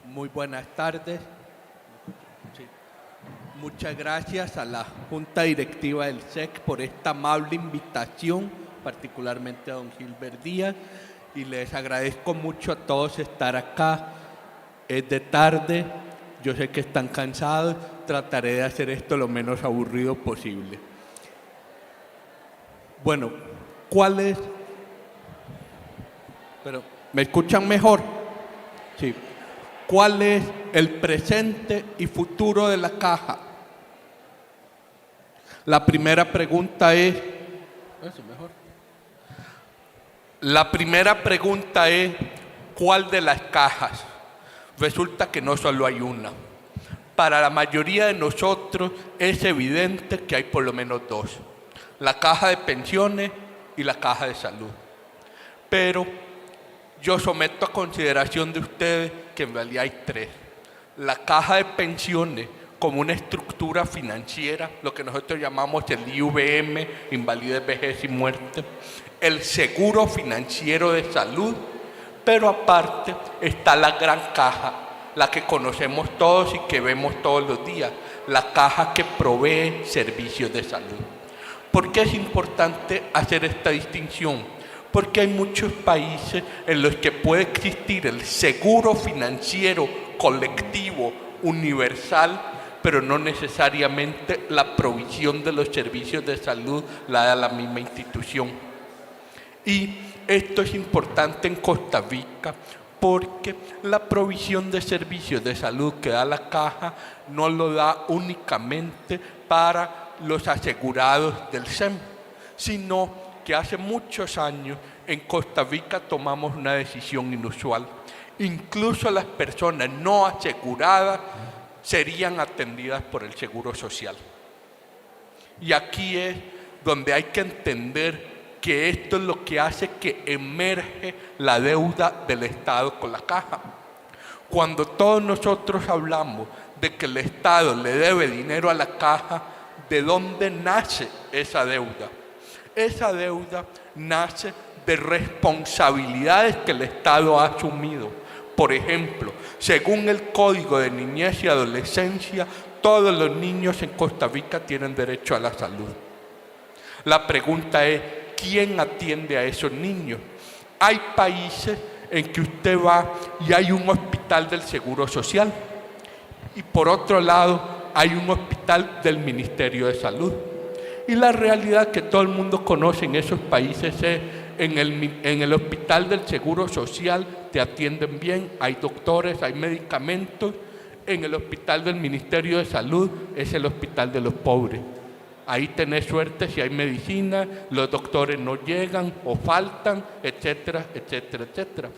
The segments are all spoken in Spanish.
Muy buenas tardes. Sí. Muchas gracias a la Junta Directiva del SEC por esta amable invitación, particularmente a don Gilbert Díaz, y les agradezco mucho a todos estar acá. Es de tarde, yo sé que están cansados, trataré de hacer esto lo menos aburrido posible. Bueno, ¿cuál es? Pero, ¿me escuchan mejor? Sí. ¿Cuál es el presente y futuro de la caja? La primera pregunta es, ¿cuál de las cajas? Resulta que no solo hay una. Para la mayoría de nosotros es evidente que hay por lo menos dos: la caja de pensiones y la caja de salud. Pero yo someto a consideración de ustedes que en realidad hay tres: la caja de pensiones como una estructura financiera, lo que nosotros llamamos el IVM, invalidez, vejez y muerte; el seguro financiero de salud; pero aparte está la gran caja, la que conocemos todos y que vemos todos los días, la caja que provee servicios de salud. ¿Por qué es importante hacer esta distinción? Porque hay muchos países en los que puede existir el seguro financiero colectivo universal, pero no necesariamente la provisión de los servicios de salud la da la misma institución. Y esto es importante en Costa Rica porque la provisión de servicios de salud que da la caja no lo da únicamente para los asegurados del SEM, sino que hace muchos años en Costa Rica tomamos una decisión inusual. Incluso las personas no aseguradas serían atendidas por el Seguro Social. Y aquí es donde hay que entender que esto es lo que hace que emerge la deuda del Estado con la caja. Cuando todos nosotros hablamos de que el Estado le debe dinero a la caja, ¿de dónde nace esa deuda? Esa deuda nace de responsabilidades que el Estado ha asumido. Por ejemplo, según el Código de Niñez y Adolescencia, todos los niños en Costa Rica tienen derecho a la salud. La pregunta es, ¿quién atiende a esos niños? Hay países en que usted va y hay un hospital del Seguro Social, y por otro lado hay un hospital del Ministerio de Salud. Y la realidad que todo el mundo conoce en esos países es en el hospital del Seguro Social te atienden bien, hay doctores, hay medicamentos. En el hospital del Ministerio de Salud es el hospital de los pobres. Ahí tenés suerte si hay medicina, los doctores no llegan o faltan, etcétera, etcétera, etcétera.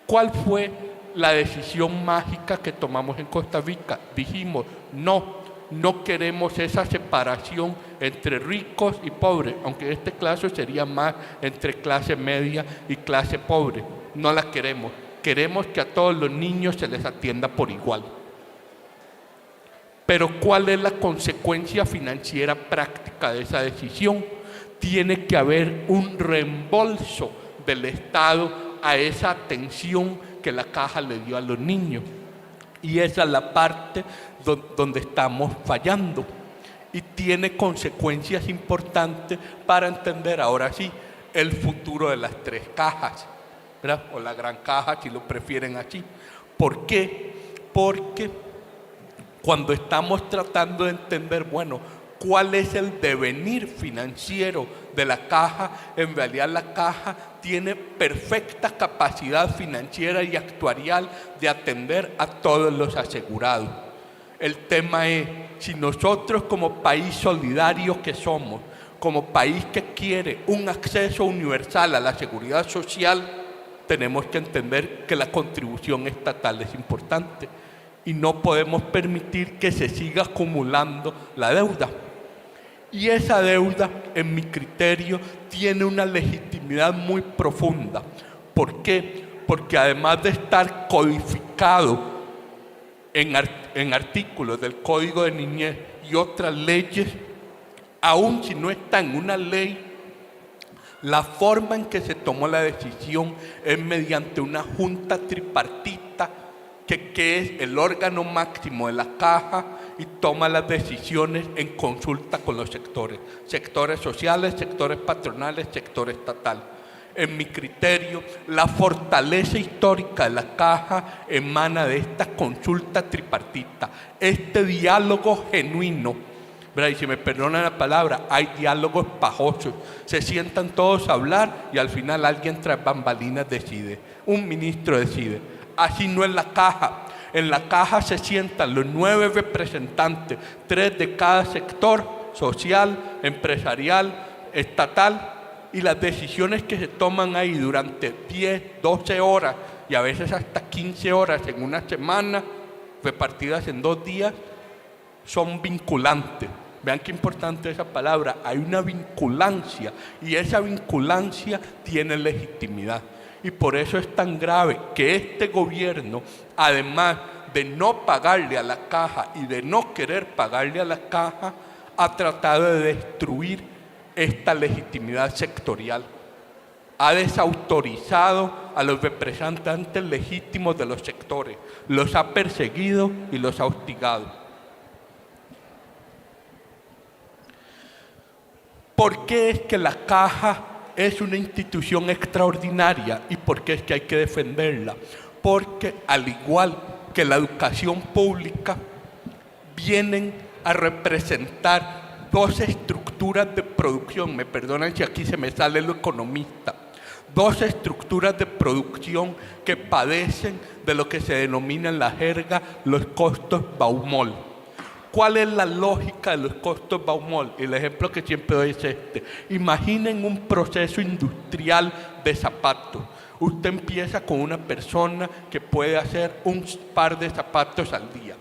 ¿Cuál fue la decisión mágica que tomamos en Costa Rica? Dijimos, no queremos esa separación entre ricos y pobres, aunque en este caso sería más entre clase media y clase pobre. No la queremos. Queremos que a todos los niños se les atienda por igual. Pero ¿cuál es la consecuencia financiera práctica de esa decisión? Tiene que haber un reembolso del Estado a esa atención que la caja le dio a los niños. Y esa es la parte donde estamos fallando. Y tiene consecuencias importantes para entender ahora sí el futuro de las tres cajas, ¿verdad? O la gran caja, si lo prefieren así. ¿Por qué? Porque cuando estamos tratando de entender, ¿cuál es el devenir financiero de la caja? En realidad la caja tiene perfecta capacidad financiera y actuarial de atender a todos los asegurados. El tema es, si nosotros como país solidario que somos, como país que quiere un acceso universal a la seguridad social, tenemos que entender que la contribución estatal es importante y no podemos permitir que se siga acumulando la deuda. Y esa deuda, en mi criterio, tiene una legitimidad muy profunda. ¿Por qué? Porque además de estar codificado en artículos del Código de Niñez y otras leyes, aun si no está en una ley, la forma en que se tomó la decisión es mediante una junta tripartita que es el órgano máximo de la caja y toma las decisiones en consulta con los sectores sociales, sectores patronales, sector estatal. En mi criterio, la fortaleza histórica de la caja emana de esta consulta tripartita, este diálogo genuino. ¿Verdad? Y si me perdonan la palabra, hay diálogos pajosos. Se sientan todos a hablar y al final alguien tras bambalinas decide, un ministro decide. Así no es la caja. En la caja se sientan los 9 representantes, 3 de cada sector, social, empresarial, estatal, y las decisiones que se toman ahí durante 10, 12 horas y a veces hasta 15 horas en una semana, repartidas en 2 días, son vinculantes. Vean qué importante esa palabra, hay una vinculancia y esa vinculancia tiene legitimidad. Y por eso es tan grave que este gobierno, además de no pagarle a la caja y de no querer pagarle a la caja, ha tratado de destruir esta legitimidad sectorial. Ha desautorizado a los representantes legítimos de los sectores, los ha perseguido y los ha hostigado. ¿Por qué es que la caja es una institución extraordinaria y por qué es que hay que defenderla? Porque al igual que la educación pública, vienen a representar 2 estructuras de producción, me perdonan si aquí se me sale lo economista, 2 estructuras de producción que padecen de lo que se denomina en la jerga los costos Baumol. ¿Cuál es la lógica de los costos Baumol? El ejemplo que siempre doy es este. Imaginen un proceso industrial de zapatos. Usted empieza con una persona que puede hacer un par de zapatos al día.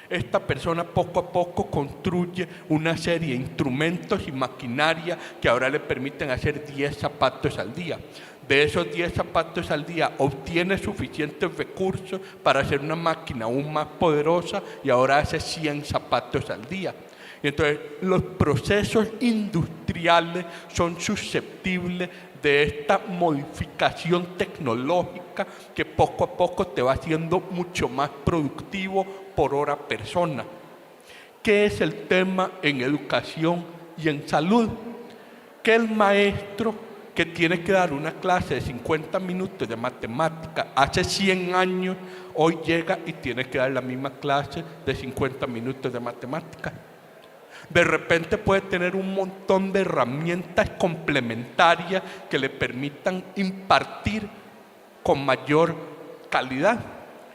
Esta persona poco a poco construye una serie de instrumentos y maquinaria que ahora le permiten hacer 10 zapatos al día. De esos 10 zapatos al día obtiene suficientes recursos para hacer una máquina aún más poderosa y ahora hace 100 zapatos al día. Y entonces los procesos industriales son susceptibles de esta modificación tecnológica que poco a poco te va haciendo mucho más productivo por hora persona. ¿Qué es el tema en educación y en salud? Que el maestro que tiene que dar una clase de 50 minutos de matemática hace 100 años, hoy llega y tiene que dar la misma clase de 50 minutos de matemática. De repente puede tener un montón de herramientas complementarias que le permitan impartir con mayor calidad.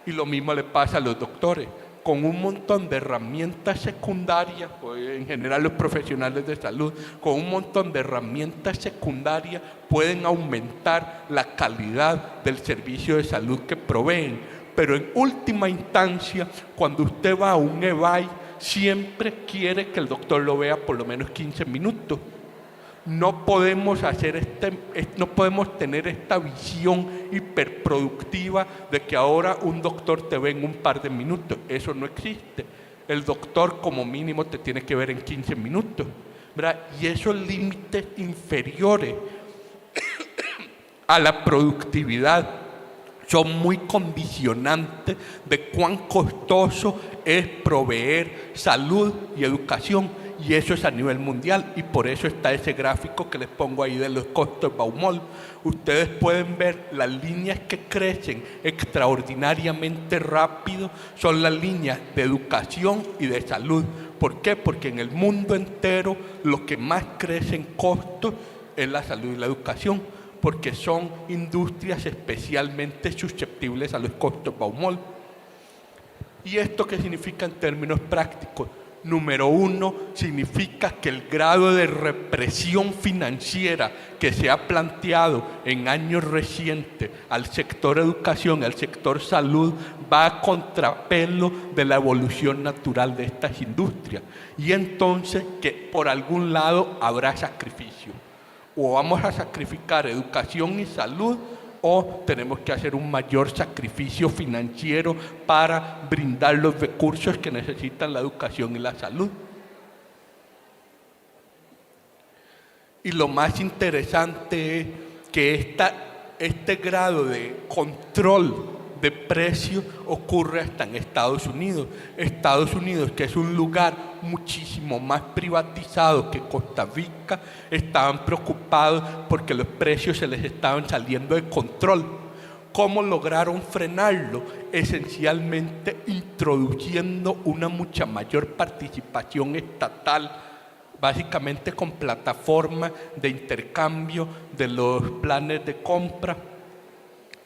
Y lo mismo le pasa a los doctores. Con un montón de herramientas secundarias, en general los profesionales de salud, con un montón de herramientas secundarias pueden aumentar la calidad del servicio de salud que proveen. Pero en última instancia, cuando usted va a un EVAI, siempre quiere que el doctor lo vea por lo menos 15 minutos. No podemos tener esta visión hiperproductiva de que ahora un doctor te ve en un par de minutos. Eso no existe. El doctor como mínimo te tiene que ver en 15 minutos, ¿verdad? Y esos límites inferiores a la productividad son muy condicionantes de cuán costoso es proveer salud y educación. Y eso es a nivel mundial y por eso está ese gráfico que les pongo ahí de los costos Baumol. Ustedes pueden ver las líneas que crecen extraordinariamente rápido, son las líneas de educación y de salud. ¿Por qué? Porque en el mundo entero lo que más crece en costos es la salud y la educación, porque son industrias especialmente susceptibles a los costos Baumol. ¿Y esto qué significa en términos prácticos? Número 1, significa que el grado de represión financiera que se ha planteado en años recientes al sector educación, al sector salud, va a contrapelo de la evolución natural de estas industrias. Y entonces que por algún lado habrá sacrificio. O vamos a sacrificar educación y salud, o tenemos que hacer un mayor sacrificio financiero para brindar los recursos que necesitan la educación y la salud. Y lo más interesante es que este grado de control de precios ocurre hasta en Estados Unidos. Estados Unidos, que es un lugar muchísimo más privatizado que Costa Rica, estaban preocupados porque los precios se les estaban saliendo de control. ¿Cómo lograron frenarlo? Esencialmente introduciendo una mucha mayor participación estatal, básicamente con plataformas de intercambio de los planes de compra,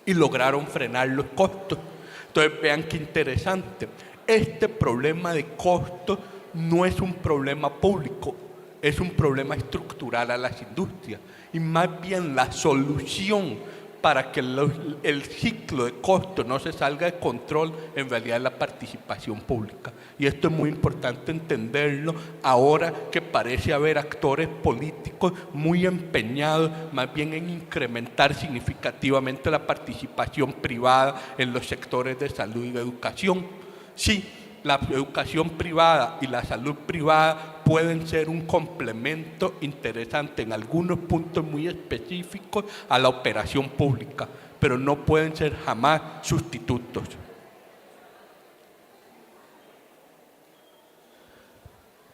y lograron frenar los costos. Entonces vean qué interesante. Este problema de costos no es un problema público, es un problema estructural a las industrias, y más bien la solución para que el ciclo de costos no se salga de control, en realidad es la participación pública. Y esto es muy importante entenderlo ahora que parece haber actores políticos muy empeñados más bien en incrementar significativamente la participación privada en los sectores de salud y de educación. Sí, la educación privada y la salud privada pueden ser un complemento interesante en algunos puntos muy específicos a la operación pública, pero no pueden ser jamás sustitutos.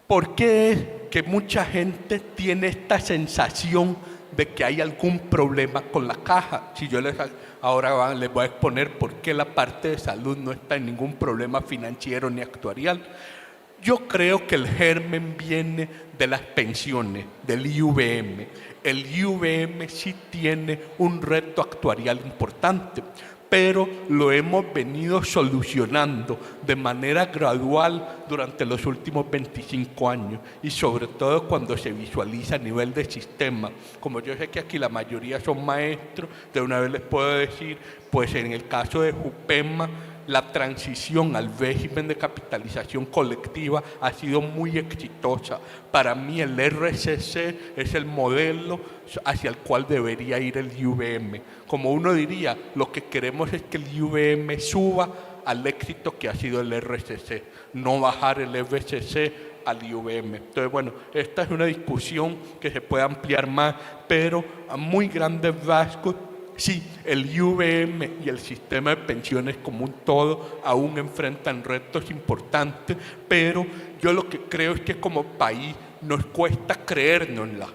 ¿Por qué es que mucha gente tiene esta sensación de que hay algún problema con la caja? Si yo ahora les voy a exponer por qué la parte de salud no está en ningún problema financiero ni actuarial. Yo creo que el germen viene de las pensiones, del IVM. El IVM sí tiene un reto actuarial importante, pero lo hemos venido solucionando de manera gradual durante los últimos 25 años, y sobre todo cuando se visualiza a nivel de sistema. Como yo sé que aquí la mayoría son maestros, de una vez les puedo decir, pues en el caso de Jupema, la transición al régimen de capitalización colectiva ha sido muy exitosa. Para mí el RCC es el modelo hacia el cual debería ir el IVM. Como uno diría, lo que queremos es que el IVM suba al éxito que ha sido el RCC, no bajar el RCC al IVM. Entonces, bueno, esta es una discusión que se puede ampliar más, pero a muy grandes rasgos, sí, el IVM y el sistema de pensiones como un todo aún enfrentan retos importantes, pero yo lo que creo es que como país nos cuesta creérnosla,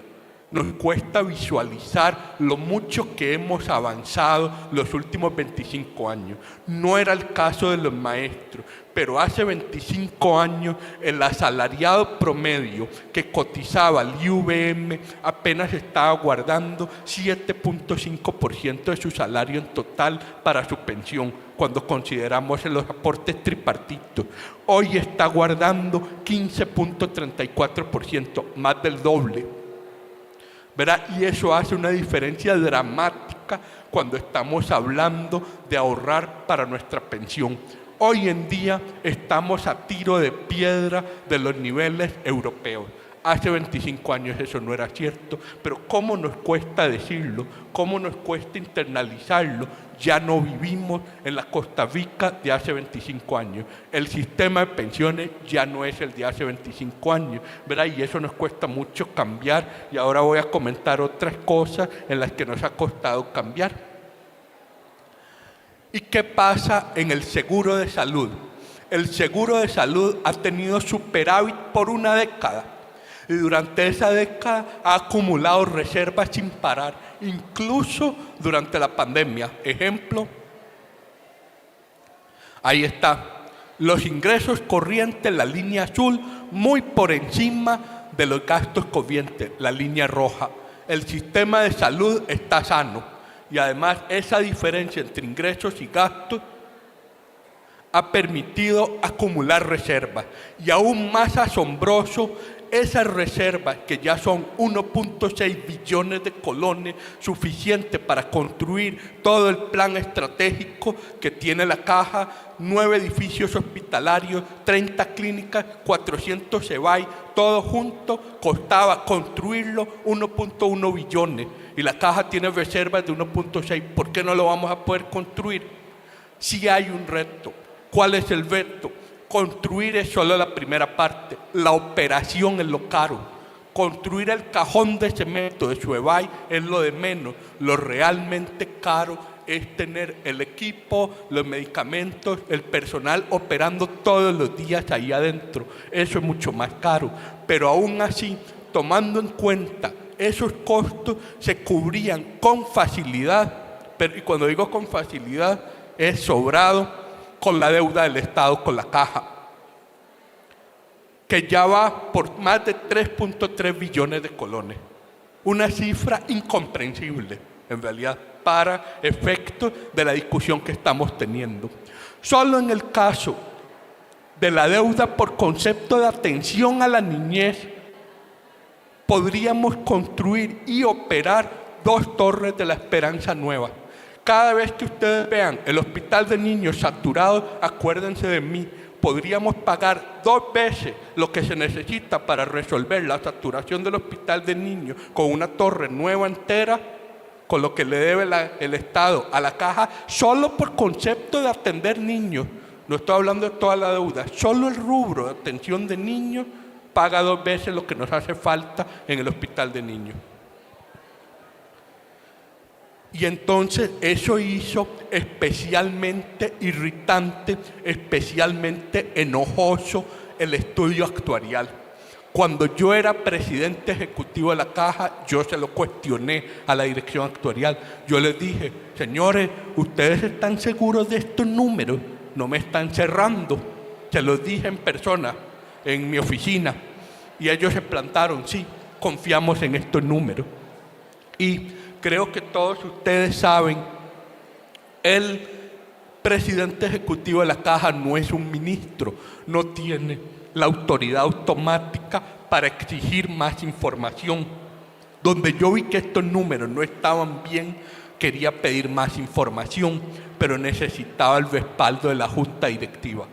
nos cuesta visualizar lo mucho que hemos avanzado los últimos 25 años. No era el caso de los maestros, pero hace 25 años el asalariado promedio que cotizaba al IVM apenas estaba guardando 7.5% de su salario en total para su pensión, cuando consideramos los aportes tripartitos. Hoy está guardando 15.34%, más del doble, ¿verdad? Y eso hace una diferencia dramática cuando estamos hablando de ahorrar para nuestra pensión. Hoy en día estamos a tiro de piedra de los niveles europeos. Hace 25 años eso no era cierto, pero ¿cómo nos cuesta decirlo? ¿Cómo nos cuesta internalizarlo? Ya no vivimos en la Costa Rica de hace 25 años. El sistema de pensiones ya no es el de hace 25 años, ¿verdad? Y eso nos cuesta mucho cambiar, y ahora voy a comentar otras cosas en las que nos ha costado cambiar. ¿Y qué pasa en el seguro de salud? El seguro de salud ha tenido superávit por una década. Y durante esa década ha acumulado reservas sin parar, incluso durante la pandemia. Ejemplo, ahí está, los ingresos corrientes, la línea azul, muy por encima de los gastos corrientes, la línea roja. El sistema de salud está sano, y además esa diferencia entre ingresos y gastos ha permitido acumular reservas. Y aún más asombroso, esas reservas, que ya son 1.6 billones de colones, suficiente para construir todo el plan estratégico que tiene la Caja, 9 edificios hospitalarios, 30 clínicas, 400 EBAI, todo junto costaba construirlo 1.1 billones. Y la Caja tiene reservas de 1.6. ¿Por qué no lo vamos a poder construir? Sí hay un reto. ¿Cuál es el reto? Construir es solo la primera parte, la operación es lo caro. Construir el cajón de cemento de su EBAI es lo de menos. Lo realmente caro es tener el equipo, los medicamentos, el personal operando todos los días ahí adentro. Eso es mucho más caro, pero aún así, tomando en cuenta esos costos, se cubrían con facilidad, y cuando digo con facilidad, es sobrado, con la deuda del Estado, con la caja, que ya va por más de 3.3 billones de colones. Una cifra incomprensible, en realidad, para efectos de la discusión que estamos teniendo. Solo en el caso de la deuda por concepto de atención a la niñez, podríamos construir y operar 2 torres de la Esperanza Nueva. Cada vez que ustedes vean el hospital de niños saturado, acuérdense de mí. Podríamos pagar 2 veces lo que se necesita para resolver la saturación del hospital de niños con una torre nueva entera, con lo que le debe el Estado a la caja, solo por concepto de atender niños. No estoy hablando de toda la deuda, solo el rubro de atención de niños paga 2 veces lo que nos hace falta en el hospital de niños. Y entonces eso hizo especialmente irritante, especialmente enojoso el estudio actuarial. Cuando yo era presidente ejecutivo de la Caja, yo se lo cuestioné a la dirección actuarial. Yo les dije, señores, ¿ustedes están seguros de estos números? No me están cerrando. Se los dije en persona, en mi oficina. Y ellos se plantaron, sí, confiamos en estos números. Y creo que todos ustedes saben, el presidente ejecutivo de la Caja no es un ministro, no tiene la autoridad automática para exigir más información. Donde yo vi que estos números no estaban bien, quería pedir más información, pero necesitaba el respaldo de la Junta Directiva.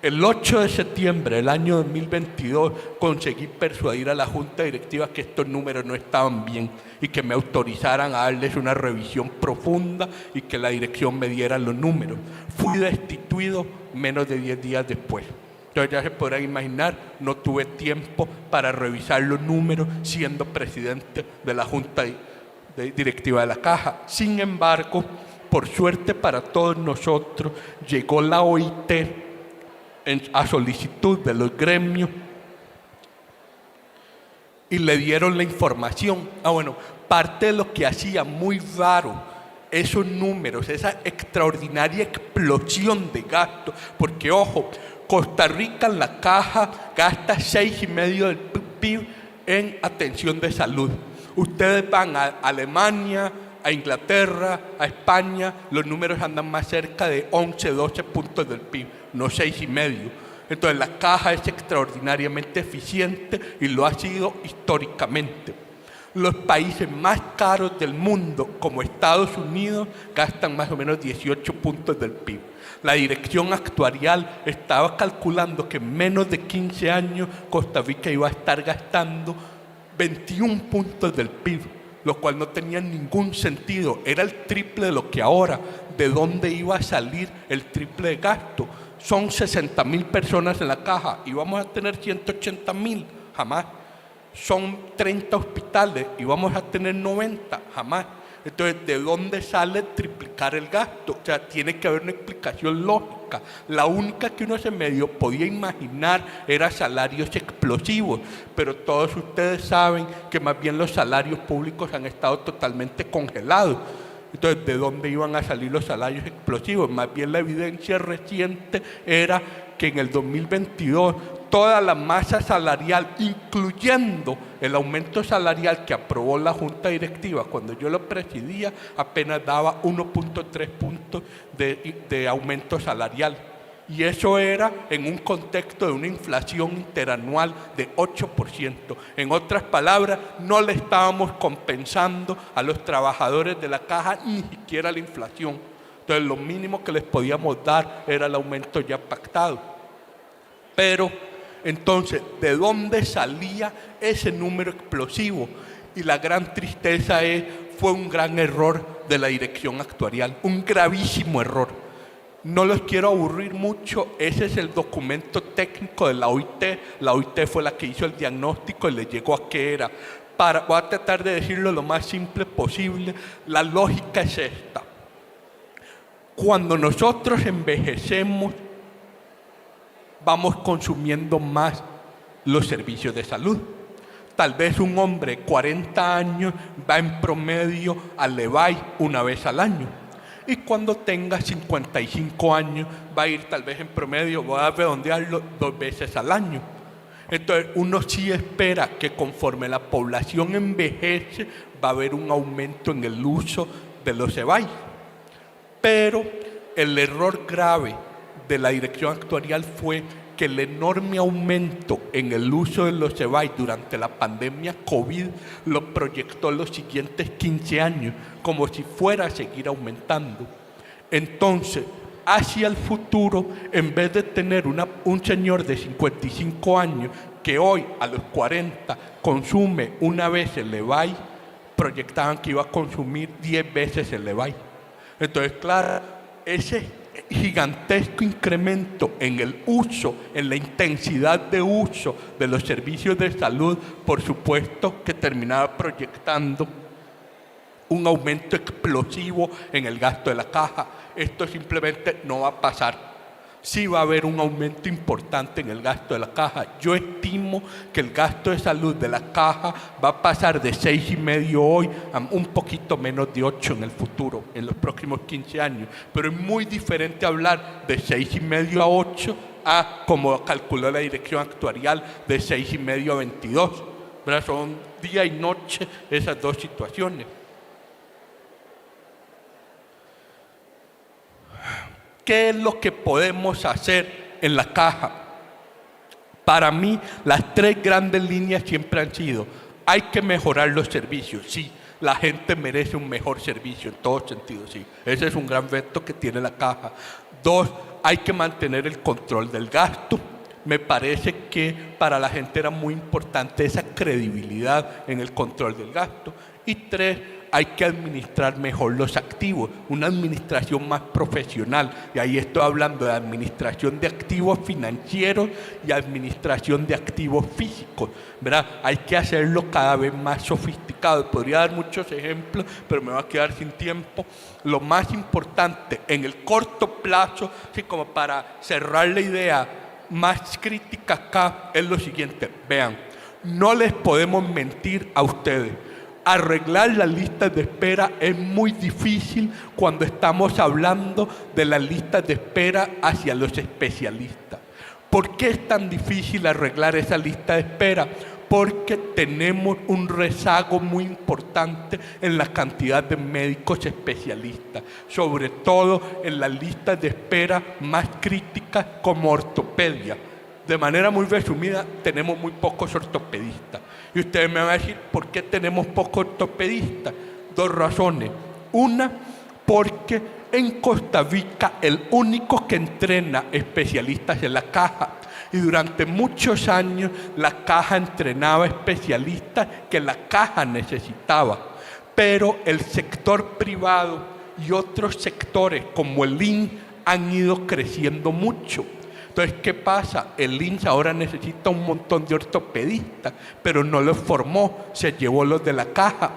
El 8 de septiembre del año 2022 conseguí persuadir a la Junta Directiva que estos números no estaban bien y que me autorizaran a darles una revisión profunda y que la dirección me diera los números. Fui destituido menos de 10 días después. Entonces ya se podrán imaginar, no tuve tiempo para revisar los números siendo presidente de la Junta Directiva de la Caja. Sin embargo, por suerte para todos nosotros, llegó la OIT a solicitud de los gremios y le dieron la información. Parte de lo que hacía muy raro esos números, esa extraordinaria explosión de gasto, porque ojo, Costa Rica en la Caja gasta 6,5% del PIB en atención de salud. Ustedes van a Alemania, a Inglaterra, a España, los números andan más cerca de 11, 12 puntos del PIB, no 6,5%. Entonces la Caja es extraordinariamente eficiente y lo ha sido históricamente. Los países más caros del mundo, como Estados Unidos, gastan más o menos 18 puntos del PIB. La dirección actuarial estaba calculando que en menos de 15 años Costa Rica iba a estar gastando 21 puntos del PIB, lo cual no tenía ningún sentido. Era el triple de lo que ahora. ¿De dónde iba a salir el triple de gasto? Son 60,000 personas en la Caja y vamos a tener 180,000, jamás. Son 30 hospitales y vamos a tener 90, jamás. Entonces, ¿de dónde sale triplicar el gasto? O sea, tiene que haber una explicación lógica. La única que uno se medio podía imaginar era salarios explosivos, pero todos ustedes saben que más bien los salarios públicos han estado totalmente congelados. Entonces, ¿de dónde iban a salir los salarios explosivos? Más bien la evidencia reciente era que en el 2022 toda la masa salarial, incluyendo el aumento salarial que aprobó la Junta Directiva cuando yo lo presidía, apenas daba 1.3 puntos de aumento salarial. Y eso era en un contexto de una inflación interanual de 8%. En otras palabras, no le estábamos compensando a los trabajadores de la Caja ni siquiera la inflación. Entonces, lo mínimo que les podíamos dar era el aumento ya pactado. Pero, entonces, ¿de dónde salía ese número explosivo? Y la gran tristeza fue un gran error de la dirección actuarial, un gravísimo error. No los quiero aburrir mucho, ese es el documento técnico de la OIT. La OIT fue la que hizo el diagnóstico y le llegó a qué era. Voy a tratar de decirlo lo más simple posible. La lógica es esta. Cuando nosotros envejecemos, vamos consumiendo más los servicios de salud. Tal vez un hombre de 40 años va en promedio al LEVAI una vez al año. Y cuando tenga 55 años va a ir tal vez en promedio, voy a redondearlo, 2 veces al año. Entonces uno sí espera que conforme la población envejece va a haber un aumento en el uso de los LEVAI. Pero el error grave de la dirección actuarial fue que el enorme aumento en el uso de los LEVAI durante la pandemia COVID lo proyectó los siguientes 15 años, como si fuera a seguir aumentando. Entonces, hacia el futuro, en vez de tener un señor de 55 años que hoy a los 40 consume una vez el LEVAI, proyectaban que iba a consumir 10 veces el LEVAI. Entonces, claro, ese gigantesco incremento en el uso, en la intensidad de uso de los servicios de salud, por supuesto que terminaba proyectando un aumento explosivo en el gasto de la caja. Esto simplemente no va a pasar. Sí va a haber un aumento importante en el gasto de la caja. Yo estimo que el gasto de salud de la caja va a pasar de 6,5 hoy a un poquito menos de 8 en el futuro, en los próximos 15 años. Pero es muy diferente hablar de 6,5 a 8 a, como calculó la dirección actuarial, de 6,5 a 22. ¿Verdad? Son día y noche esas dos situaciones. ¿Qué es lo que podemos hacer en la caja? Para mí, las 3 grandes líneas siempre han sido: hay que mejorar los servicios, sí, la gente merece un mejor servicio en todos sentidos, sí, ese es un gran reto que tiene la caja. 2, hay que mantener el control del gasto. Me parece que para la gente era muy importante esa credibilidad en el control del gasto. Y 3, hay que administrar mejor los activos, una administración más profesional. Y ahí estoy hablando de administración de activos financieros y administración de activos físicos, ¿verdad? Hay que hacerlo cada vez más sofisticado. Podría dar muchos ejemplos, pero me va a quedar sin tiempo. Lo más importante en el corto plazo, así como para cerrar la idea más crítica acá, es lo siguiente. Vean, no les podemos mentir a ustedes. Arreglar las listas de espera es muy difícil cuando estamos hablando de las listas de espera hacia los especialistas. ¿Por qué es tan difícil arreglar esa lista de espera? Porque tenemos un rezago muy importante en la cantidad de médicos especialistas, sobre todo en las listas de espera más críticas como ortopedia. De manera muy resumida, tenemos muy pocos ortopedistas. Y ustedes me van a decir, ¿por qué tenemos pocos ortopedistas? 2 razones. Una, porque en Costa Rica el único que entrena especialistas es la caja. Y durante muchos años la caja entrenaba especialistas que la caja necesitaba. Pero el sector privado y otros sectores como el INS han ido creciendo mucho. Entonces, ¿qué pasa? El INS ahora necesita un montón de ortopedistas, pero no los formó, se llevó los de la caja.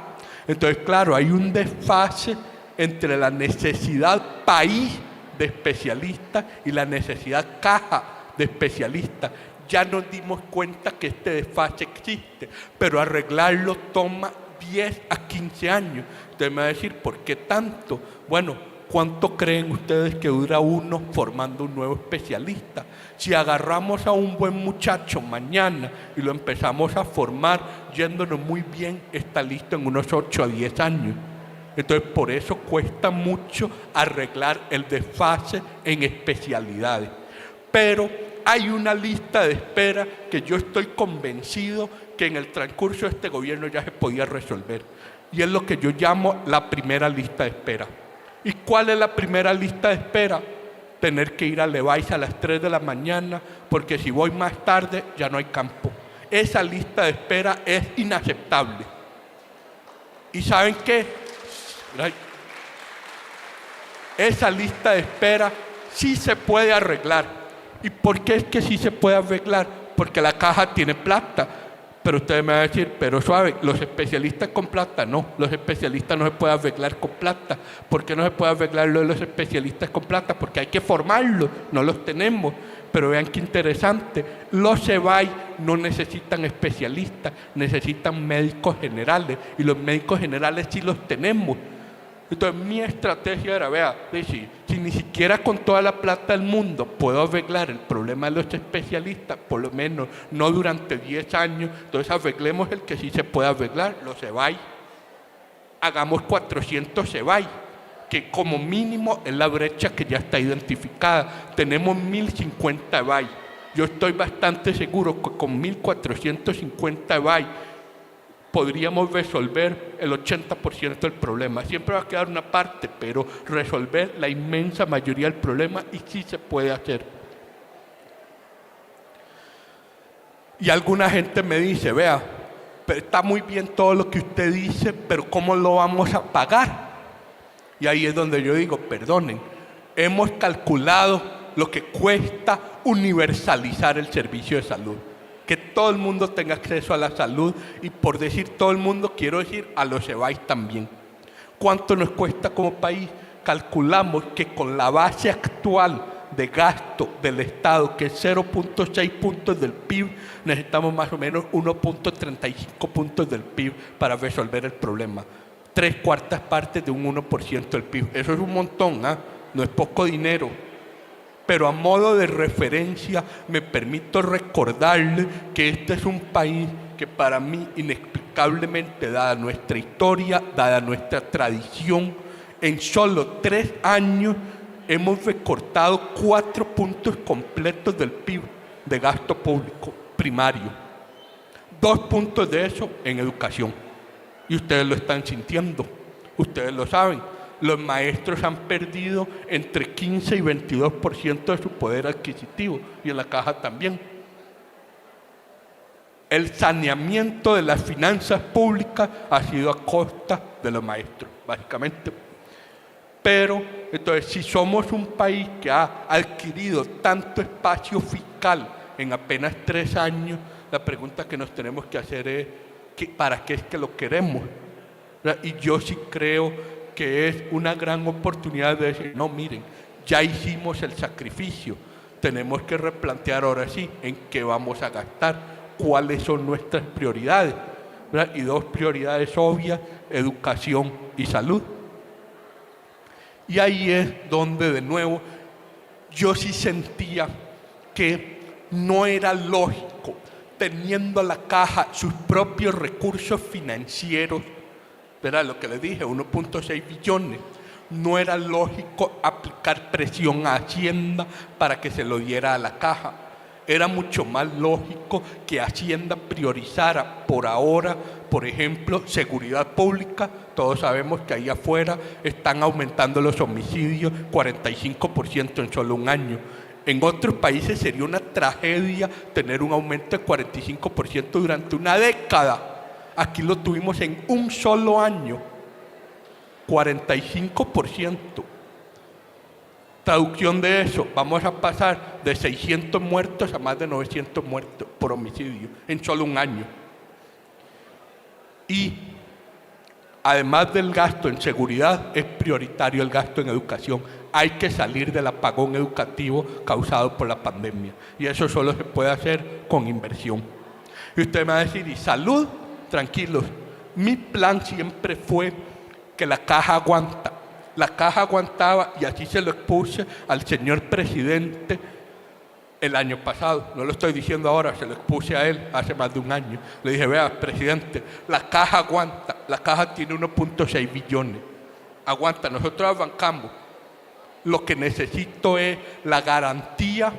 Entonces, claro, hay un desfase entre la necesidad país de especialistas y la necesidad caja de especialistas. Ya nos dimos cuenta que este desfase existe, pero arreglarlo toma 10 a 15 años. Entonces me va a decir, ¿por qué tanto? Bueno, ¿cuánto creen ustedes que dura uno formando un nuevo especialista? Si agarramos a un buen muchacho mañana y lo empezamos a formar, yéndonos muy bien, está listo en unos 8 a 10 años. Entonces, por eso cuesta mucho arreglar el desfase en especialidades. Pero hay una lista de espera que yo estoy convencido que en el transcurso de este gobierno ya se podía resolver. Y es lo que yo llamo la primera lista de espera. ¿Y cuál es la primera lista de espera? Tener que ir a Levi's a las 3 de la mañana, porque si voy más tarde ya no hay campo. Esa lista de espera es inaceptable. ¿Y saben qué? Esa lista de espera sí se puede arreglar. ¿Y por qué es que sí se puede arreglar? Porque la caja tiene plata. Pero ustedes me van a decir, pero suave, los especialistas con plata, no, los especialistas no se pueden arreglar con plata. ¿Por qué no se puede arreglar lo de los especialistas con plata? Porque hay que formarlos, no los tenemos. Pero vean qué interesante, los CEBAI no necesitan especialistas, necesitan médicos generales, y los médicos generales sí los tenemos. Entonces mi estrategia era, vea, si ni siquiera con toda la plata del mundo puedo arreglar el problema de los especialistas, por lo menos no durante 10 años, entonces arreglemos el que sí se puede arreglar, los CEBAI. Hagamos 400 CEBAI, que como mínimo es la brecha que ya está identificada. Tenemos 1050 CEBAI. Yo estoy bastante seguro que con 1450 CEBAI podríamos resolver el 80% del problema. Siempre va a quedar una parte, pero resolver la inmensa mayoría del problema, y sí se puede hacer. Y alguna gente me dice, vea, pero está muy bien todo lo que usted dice, pero ¿cómo lo vamos a pagar? Y ahí es donde yo digo, perdonen, hemos calculado lo que cuesta universalizar el servicio de salud. Que todo el mundo tenga acceso a la salud, y por decir todo el mundo quiero decir a los CEBAI también. ¿Cuánto nos cuesta como país? Calculamos que con la base actual de gasto del Estado, que es 0.6 puntos del PIB, necesitamos más o menos 1.35 puntos del PIB para resolver el problema. 3/4 partes de un 1% del PIB. Eso es un montón, ¿eh? No es poco dinero. Pero a modo de referencia me permito recordarle que este es un país que para mí inexplicablemente, dada nuestra historia, dada nuestra tradición, en solo 3 años hemos recortado 4 puntos completos del PIB de gasto público primario. 2 puntos de eso en educación. Y ustedes lo están sintiendo, ustedes lo saben. Los maestros han perdido entre 15 y 22% de su poder adquisitivo, y en la caja también. El saneamiento de las finanzas públicas ha sido a costa de los maestros, básicamente. Pero, entonces, si somos un país que ha adquirido tanto espacio fiscal en apenas 3 años, la pregunta que nos tenemos que hacer es, ¿para qué es que lo queremos? Y yo sí creo que es una gran oportunidad de decir, no, miren, ya hicimos el sacrificio, tenemos que replantear ahora sí en qué vamos a gastar, cuáles son nuestras prioridades, ¿verdad? Y 2 prioridades obvias, educación y salud. Y ahí es donde de nuevo yo sí sentía que no era lógico, teniendo la caja sus propios recursos financieros, ¿verdad? Lo que les dije, 1.6 billones. No era lógico aplicar presión a Hacienda para que se lo diera a la caja. Era mucho más lógico que Hacienda priorizara por ahora, por ejemplo, seguridad pública. Todos sabemos que ahí afuera están aumentando los homicidios 45% en solo un año. En otros países sería una tragedia tener un aumento de 45% durante una década. Aquí lo tuvimos en un solo año, 45%. Traducción de eso, vamos a pasar de 600 muertos a más de 900 muertos por homicidio en solo un año. Y además del gasto en seguridad, es prioritario el gasto en educación. Hay que salir del apagón educativo causado por la pandemia. Y eso solo se puede hacer con inversión. Y usted me va a decir, ¿y salud? Tranquilos, mi plan siempre fue que la caja aguanta. La caja aguantaba, y así se lo expuse al señor presidente el año pasado. No lo estoy diciendo ahora, se lo expuse a él hace más de un año. Le dije, vea, presidente, la caja aguanta. La caja tiene 1.6 billones. Aguanta, nosotros arrancamos. Lo que necesito es la garantía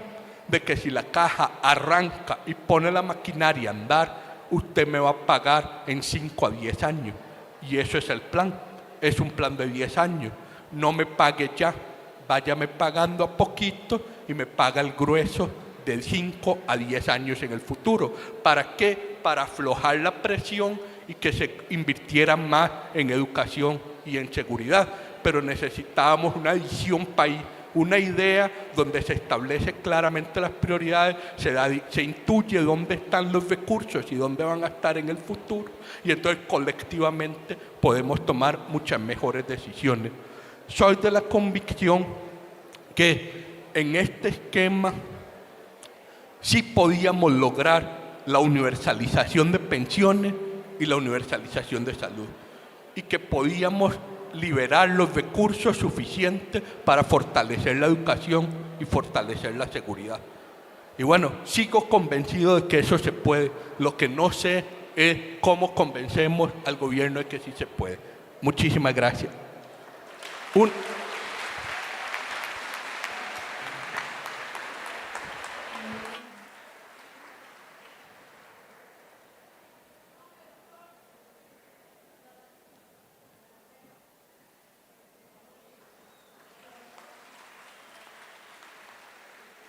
de que si la caja arranca y pone la maquinaria a andar, usted me va a pagar en 5 a 10 años. Y eso es el plan. Es un plan de 10 años. No me pague ya, váyame pagando a poquito y me paga el grueso de 5 a 10 años en el futuro. ¿Para qué? Para aflojar la presión y que se invirtiera más en educación y en seguridad. Pero necesitábamos una visión país Una idea donde se establecen claramente las prioridades, se intuye dónde están los recursos y dónde van a estar en el futuro, y entonces colectivamente podemos tomar muchas mejores decisiones. Soy de la convicción que en este esquema sí podíamos lograr la universalización de pensiones y la universalización de salud, y que podíamos liberar los recursos suficientes para fortalecer la educación y fortalecer la seguridad. Y bueno, sigo convencido de que eso se puede. Lo que no sé es cómo convencemos al gobierno de que sí se puede. Muchísimas gracias.